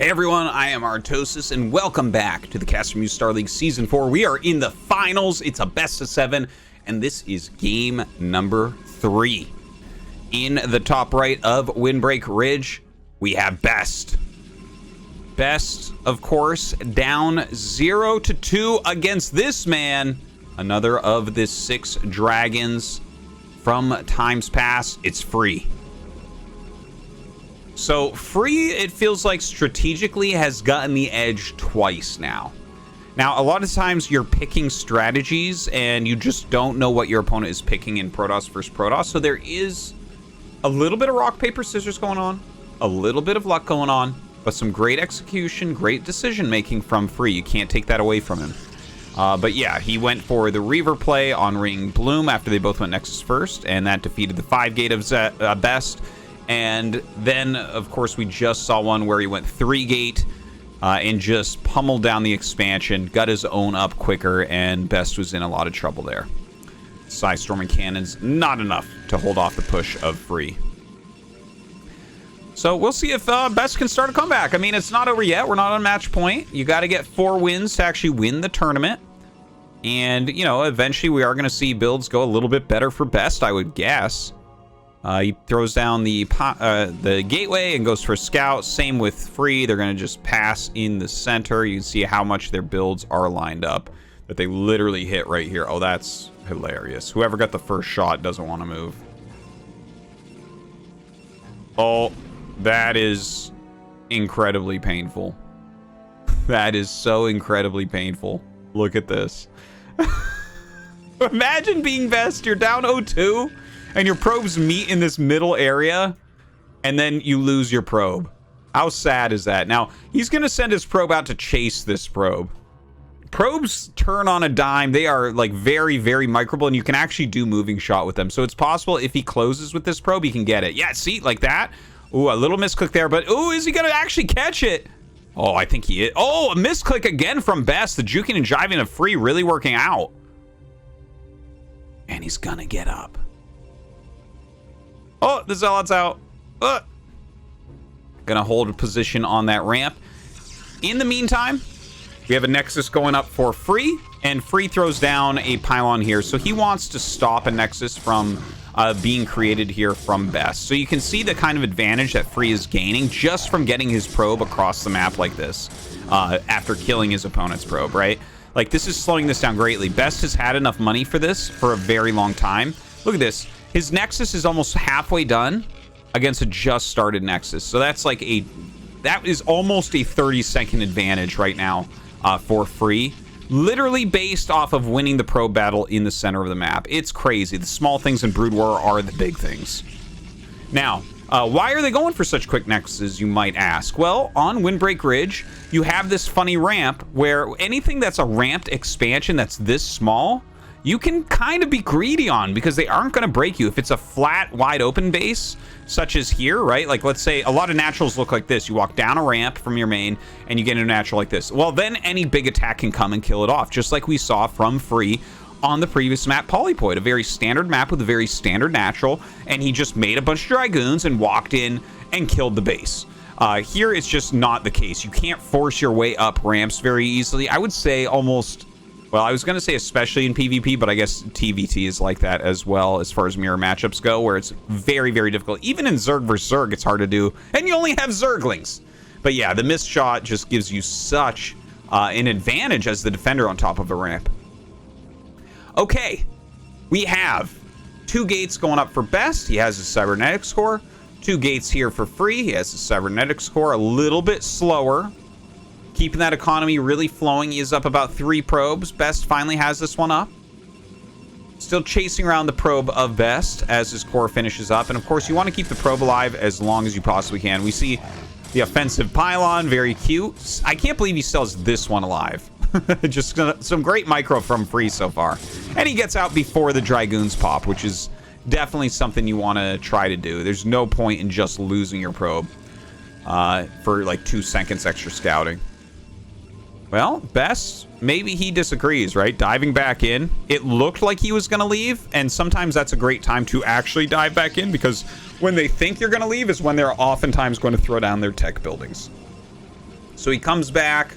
Hey everyone, I am Artosis, and welcome back to the CasterMuse Star League Season 4. We are in the finals. It's a best of 7, and this is game number 3. In the top right of Windbreak Ridge, we have Best. Best, of course, down 0-2 against this man. Another of the 6 dragons from times past. It's Free. So Free, it feels like strategically has gotten the edge twice now. Now, a lot of times you're picking strategies and you just don't know what your opponent is picking in Protoss versus Protoss. So there is a little bit of rock, paper, scissors going on, a little bit of luck going on, but some great execution, great decision making from Free. You can't take that away from him. But yeah, he went for the Reaver play on Ring Bloom after they both went Nexus first, and that defeated the 5 gate of Best. And then, of course, we just saw one where he went 3 gate and just pummeled down the expansion, got his own up quicker, and Best was in a lot of trouble there. Psystorming cannons, not enough to hold off the push of Free. So we'll see if Best can start a comeback. I mean, it's not over yet. We're not on match point. You got to get 4 wins to actually win the tournament. And, you know, eventually we are going to see builds go a little bit better for Best, I would guess. He throws down the gateway and goes for a scout. Same with Free. They're going to just pass in the center. You can see how much their builds are lined up. That they literally hit right here. Oh, that's hilarious. Whoever got the first shot doesn't want to move. Oh, that is incredibly painful. That is so incredibly painful. Look at this. Imagine being Best. You're down 0-2. And your probes meet in this middle area, and then you lose your probe. How sad is that? Now, he's going to send his probe out to chase this probe. Probes turn on a dime. They are, like, very, very microable, and you can actually do moving shot with them. So it's possible if he closes with this probe, he can get it. Yeah, see? Like that. Ooh, a little misclick there, but, ooh, is he going to actually catch it? Oh, I think he is. Oh, a misclick again from Best. The juking and jiving of Free really working out. And he's going to get up. Oh, the Zealot's out. Gonna hold a position on that ramp. In the meantime, we have a Nexus going up for Free, and Free throws down a pylon here. So he wants to stop a Nexus from being created here from Best. So you can see the kind of advantage that Free is gaining just from getting his probe across the map like this after killing his opponent's probe, right? Like, this is slowing this down greatly. Best has had enough money for this for a very long time. Look at this. His Nexus is almost halfway done against a just started Nexus. So that's like that is almost a 30-second advantage right now for Free. Literally based off of winning the probe battle in the center of the map. It's crazy. The small things in Brood War are the big things. Now, why are they going for such quick Nexuses, you might ask? Well, on Windbreak Ridge, you have this funny ramp where anything that's a ramped expansion that's this small, you can kind of be greedy on because they aren't going to break you. If it's a flat, wide open base, such as here, right? Like, let's say a lot of naturals look like this. You walk down a ramp from your main and you get into a natural like this. Well, then any big attack can come and kill it off, just like we saw from Free on the previous map, Polypoid, a very standard map with a very standard natural, and he just made a bunch of Dragoons and walked in and killed the base. Here, it's just not the case. You can't force your way up ramps very easily. I would say almost... Well, I was going to say especially in PvP, but I guess TVT is like that as well as far as mirror matchups go, where it's very, very difficult. Even in Zerg vs. Zerg, it's hard to do, and you only have Zerglings. But yeah, the missed shot just gives you such an advantage as the defender on top of a ramp. Okay, we have 2 gates going up for Best. He has his Cybernetics core. 2 gates here for Free. He has his Cybernetics core, a little bit slower. Keeping that economy really flowing. He is up about 3 probes. Best finally has this one up. Still chasing around the probe of Best as his core finishes up. And of course, you want to keep the probe alive as long as you possibly can. We see the offensive pylon, very cute. I can't believe he still has this one alive. Just some great micro from Free so far. And he gets out before the Dragoons pop, which is definitely something you want to try to do. There's no point in just losing your probe for like 2 seconds extra scouting. Well, Best, maybe he disagrees, right? Diving back in. It looked like he was going to leave, and sometimes that's a great time to actually dive back in because when they think you're going to leave is when they're oftentimes going to throw down their tech buildings. So he comes back,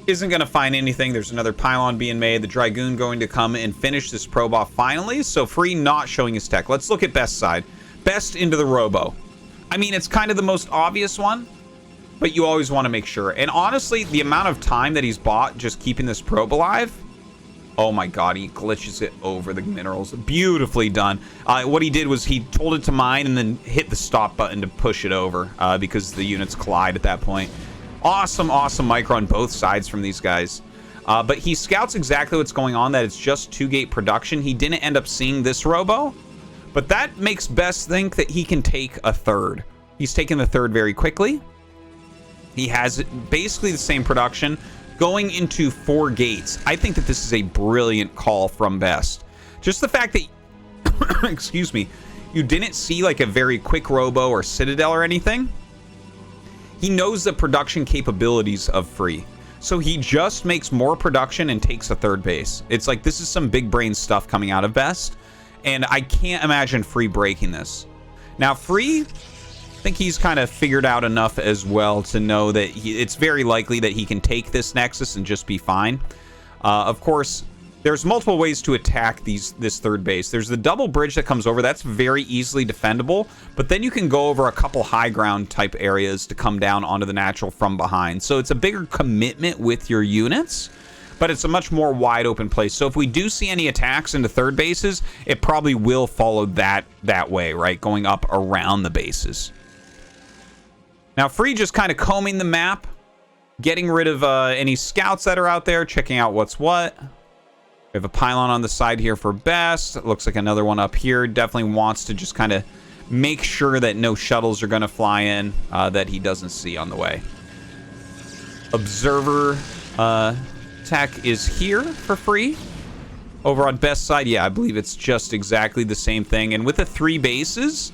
isn't going to find anything. There's another pylon being made. The Dragoon going to come and finish this probe off finally. So Free not showing his tech. Let's look at Best side. Best into the Robo. I mean, it's kind of the most obvious one, but you always want to make sure. And honestly, the amount of time that he's bought just keeping this probe alive, oh my god, he glitches it over the minerals. Beautifully done. What he did was he told it to mine and then hit the stop button to push it over because the units collide at that point. Awesome, awesome micro on both sides from these guys. But he scouts exactly what's going on, that it's just 2-gate production. He didn't end up seeing this Robo, but that makes Best think that he can take a third. He's taken the third very quickly. He has basically the same production going into 4 gates. I think that this is a brilliant call from Best. Just the fact that, excuse me, you didn't see like a very quick Robo or Citadel or anything. He knows the production capabilities of Free. So he just makes more production and takes a third base. It's like, this is some big brain stuff coming out of Best. And I can't imagine Free breaking this. Now, Free, I think he's kind of figured out enough as well to know that it's very likely that he can take this Nexus and just be fine. Of course, there's multiple ways to attack this third base. There's the double bridge that comes over. That's very easily defendable. But then you can go over a couple high ground type areas to come down onto the natural from behind. So it's a bigger commitment with your units, but it's a much more wide open place. So if we do see any attacks into third bases, it probably will follow that way, right? Going up around the bases. Now, Free just kind of combing the map, getting rid of any scouts that are out there, checking out what's what. We have a pylon on the side here for Best. It looks like another one up here. Definitely wants to just kind of make sure that no shuttles are going to fly in that he doesn't see on the way. Observer tech is here for Free. Over on Best side, yeah, I believe it's just exactly the same thing. And with the 3 bases,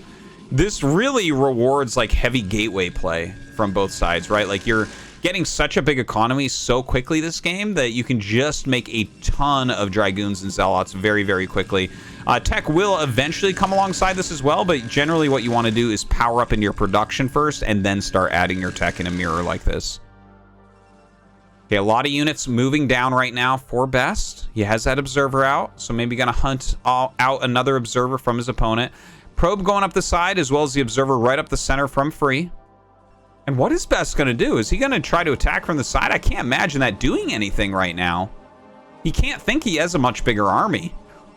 this really rewards like heavy gateway play from both sides, right? Like you're getting such a big economy so quickly this game that you can just make a ton of Dragoons and Zealots very, very quickly. Tech will eventually come alongside this as well, but generally what you want to do is power up into your production first and then start adding your tech in a mirror like this. Okay, a lot of units moving down right now for Best. He has that Observer out, so maybe going to hunt out another Observer from his opponent. Probe going up the side as well as the Observer right up the center from Free. And what is Best going to do? Is he going to try to attack from the side? I can't imagine that doing anything right now. He can't think he has a much bigger army.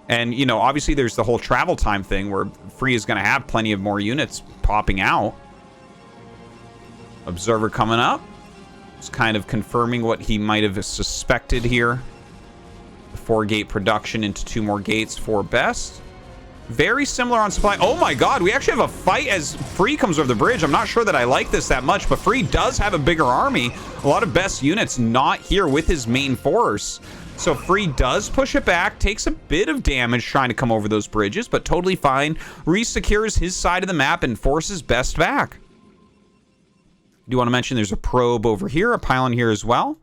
And, you know, obviously there's the whole travel time thing where Free is going to have plenty of more units popping out. Observer coming up. Just kind of confirming what he might have suspected here. The 4-gate production into 2 more gates for Best. Very similar on supply. Oh my god, we actually have a fight as Free comes over the bridge. I'm not sure that I like this that much, but Free does have a bigger army. A lot of Best units not here with his main force. So Free does push it back, takes a bit of damage trying to come over those bridges, but totally fine. Re-secures his side of the map and forces Best back. Do want to mention there's a probe over here, a pylon here as well.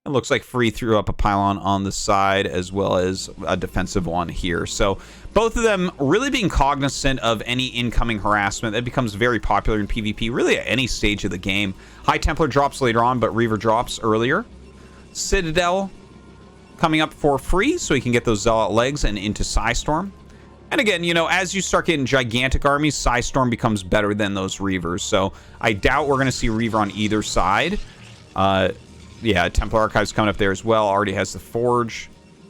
It looks like Free threw up a pylon on the side as well as a defensive one here. So both of them really being cognizant of any incoming harassment. That becomes very popular in PvP, really at any stage of the game. High Templar drops later on, but Reaver drops earlier. Citadel coming up for Free so he can get those Zealot legs and into Psystorm. And again, you know, as you start getting gigantic armies, Psystorm becomes better than those Reavers. So I doubt we're going to see Reaver on either side. Yeah, Templar Archives coming up there as well. Already has the Forge.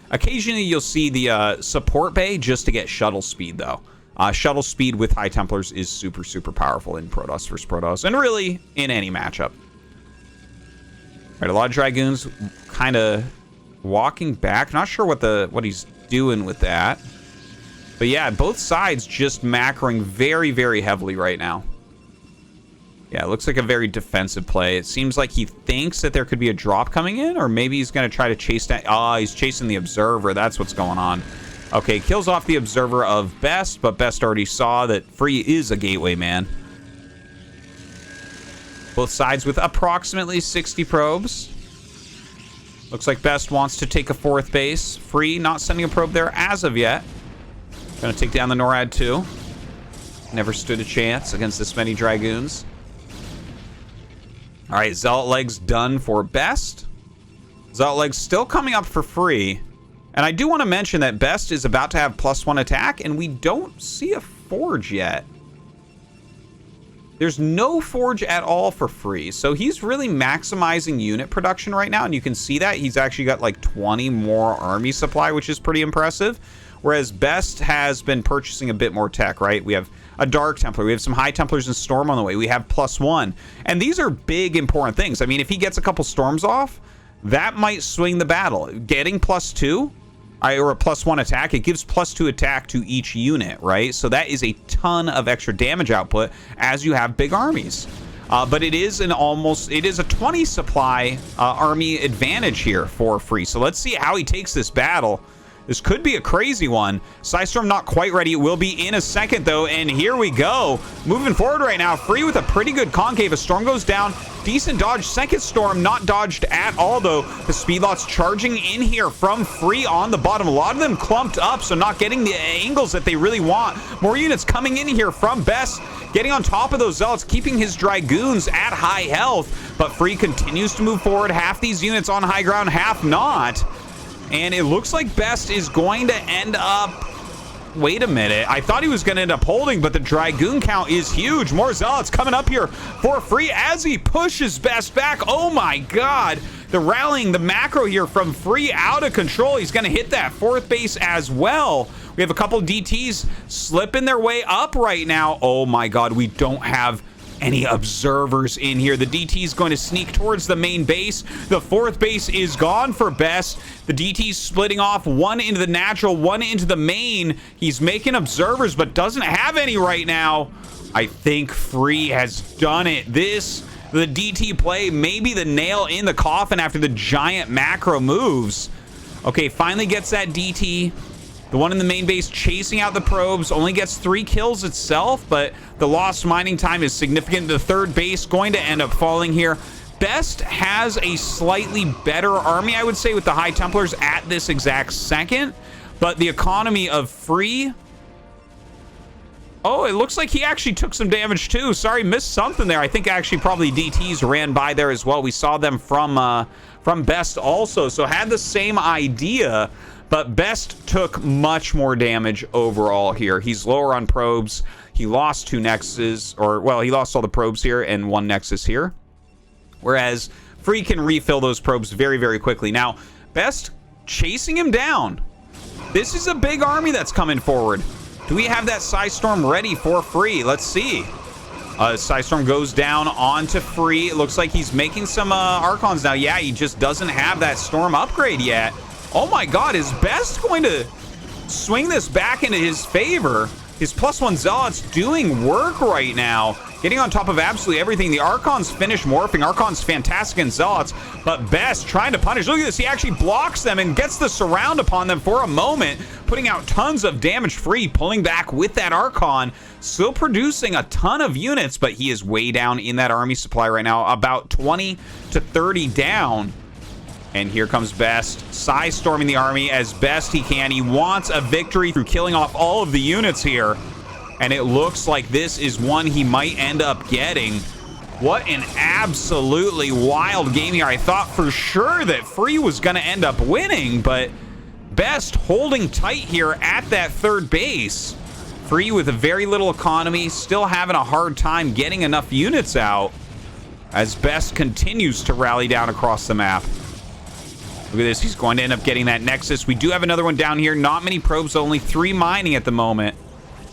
Occasionally, you'll see the support bay just to get shuttle speed, though. Shuttle speed with High Templars is super, super powerful in Protoss versus Protoss, and really in any matchup. All right, a lot of Dragoons kind of walking back. Not sure what he's doing with that. But yeah, both sides just macroing very, very heavily right now. Yeah, it looks like a very defensive play. It seems like he thinks that there could be a drop coming in, or maybe he's going to try to chase that. He's chasing the Observer. That's what's going on. Okay, kills off the Observer of Best, but Best already saw that Free is a gateway man. Both sides with approximately 60 probes. Looks like Best wants to take a 4th base. Free not sending a probe there as of yet. Going to take down the NORAD too. Never stood a chance against this many Dragoons. All right, Zealot Legs done for Best. Zealot Legs still coming up for free. And I do want to mention that Best is about to have +1 attack, and we don't see a Forge yet. There's no Forge at all for free. So he's really maximizing unit production right now, and you can see that. He's actually got like 20 more army supply, which is pretty impressive. Whereas Best has been purchasing a bit more tech, right? We have a Dark Templar. We have some High Templars and Storm on the way. We have +1. And these are big, important things. I mean, if he gets a couple Storms off, that might swing the battle. Getting +2, or a +1 attack, it gives +2 attack to each unit, right? So that is a ton of extra damage output as you have big armies. But it is a 20 supply army advantage here for free. So let's see how he takes this battle. This could be a crazy one. Psystorm not quite ready. It will be in a second, though, and here we go. Moving forward right now, free with a pretty good concave. A Storm goes down. Decent dodge. Second Storm not dodged at all, though. The Speedlots charging in here from free on the bottom. A lot of them clumped up, so not getting the angles that they really want. More units coming in here from Best, getting on top of those Zealots, keeping his Dragoons at high health. But free continues to move forward. Half these units on high ground, half not. And it looks like Best is going to end up... Wait a minute. I thought he was going to end up holding, but the Dragoon count is huge. More Zealots coming up here for free as he pushes Best back. Oh my god. The rallying, the macro here from free out of control. He's going to hit that 4th base as well. We have a couple DTs slipping their way up right now. Oh my god. We don't have any observers in here. The DT is going to sneak towards the main base. The 4th base is gone for Best. The DT's splitting off, one into the natural, one into the main. He's making observers, but doesn't have any right now. I think free has done it. The DT play, maybe the nail in the coffin after the giant macro moves. Okay, finally gets that DT. The one in the main base chasing out the probes only gets 3 kills itself, but the lost mining time is significant. The 3rd base going to end up falling here. Best has a slightly better army, I would say, with the High Templars at this exact second, but the economy of free... Oh, it looks like he actually took some damage too. Sorry, missed something there. I think actually probably DTs ran by there as well. We saw them from Best also, so had the same idea. But Best took much more damage overall here. He's lower on probes. He lost 2 nexuses, or, well, he lost all the probes here and 1 nexus here. Whereas free can refill those probes very, very quickly. Now, Best chasing him down. This is a big army that's coming forward. Do we have that Psystorm ready for free? Let's see. Psystorm goes down onto free. It looks like he's making some Archons now. Yeah, he just doesn't have that Storm upgrade yet. Oh my god, is Best going to swing this back into his favor? His +1 Zealots doing work right now. Getting on top of absolutely everything. The Archons finish morphing. Archons fantastic in Zealots, but Best trying to punish. Look at this. He actually blocks them and gets the surround upon them for a moment, putting out tons of damage free, pulling back with that Archon. Still producing a ton of units, but he is way down in that army supply right now. About 20 to 30 down. And here comes Best, Psystorming the army as best he can. He wants a victory through killing off all of the units here. And it looks like this is one he might end up getting. What an absolutely wild game here. I thought for sure that free was going to end up winning, but Best holding tight here at that 3rd base. Free with a very little economy, still having a hard time getting enough units out as Best continues to rally down across the map. Look at this. He's going to end up getting that Nexus. We do have another one down here. Not many probes, only 3 mining at the moment.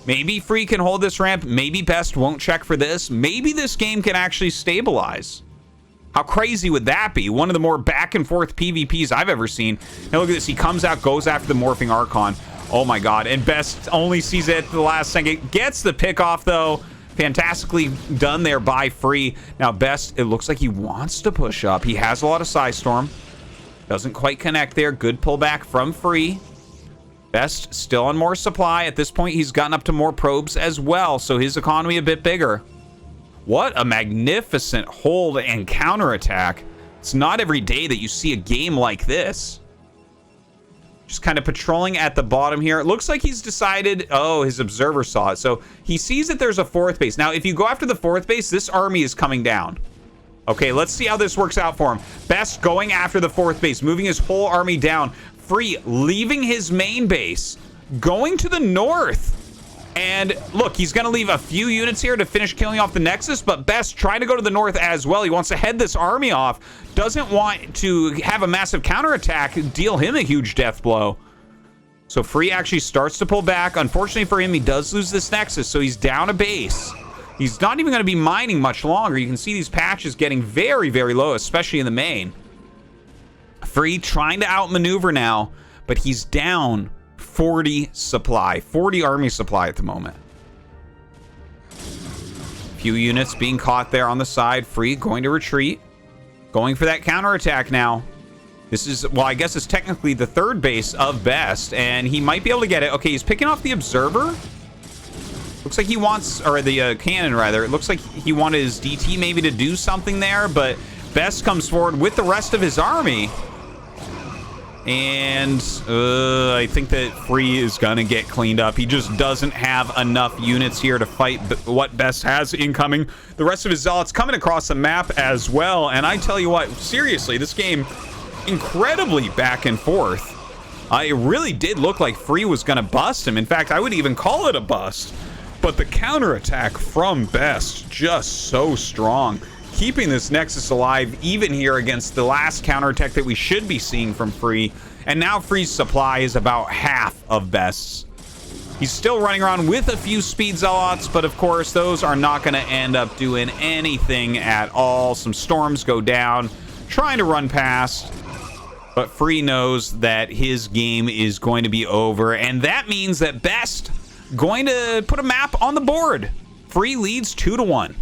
Maybe free can hold this ramp. Maybe Best won't check for this. Maybe this game can actually stabilize. How crazy would that be? One of the more back and forth PvPs I've ever seen. Now look at this. He comes out, goes after the Morphing Archon. Oh my god. And Best only sees it at the last second. Gets the pick off though. Fantastically done there by free. Now Best, it looks like he wants to push up. He has a lot of Psystorm. Doesn't quite connect there. Good pullback from free. Best still on more supply. At this point, he's gotten up to more probes as well, so his economy a bit bigger. What a magnificent hold and counterattack. It's not every day that you see a game like this. Just kind of patrolling at the bottom here. It looks like he's decided... Oh, his observer saw it. So he sees that there's a 4th base. Now, if you go after the 4th base, this army is coming down. Okay, let's see how this works out for him. Best going after the 4th base, moving his whole army down. Free leaving his main base, going to the north. And look, he's going to leave a few units here to finish killing off the Nexus, but Best trying to go to the north as well. He wants to head this army off. Doesn't want to have a massive counterattack, deal him a huge death blow. So Free actually starts to pull back. Unfortunately for him, he does lose this Nexus, so he's down a base. He's not even going to be mining much longer. You can see these patches getting very, very low, especially in the main. Free trying to outmaneuver now, but he's down 40 supply, 40 army supply at the moment. Few units being caught there on the side. Free going to retreat, going for that counterattack now. This is, well, I guess it's technically the 3rd base of Best, and he might be able to get it. Okay, he's picking off the Observer. Looks like he wants, or the cannon rather. It looks like he wanted his DT maybe to do something there, but Best comes forward with the rest of his army. And I think that Free is going to get cleaned up. He just doesn't have enough units here to fight what Best has incoming. The rest of his Zealots coming across the map as well. And I tell you what, seriously, this game, incredibly back and forth. It really did look like Free was going to bust him. In fact, I would even call it a bust. But the counterattack from Best, just so strong. Keeping this Nexus alive even here against the last counterattack that we should be seeing from Free. And now Free's supply is about half of Best's. He's still running around with a few speed Zealots, but of course those are not going to end up doing anything at all. Some storms go down, trying to run past. But Free knows that his game is going to be over, and that means that Best going to put a map on the board. Free leads 2-1.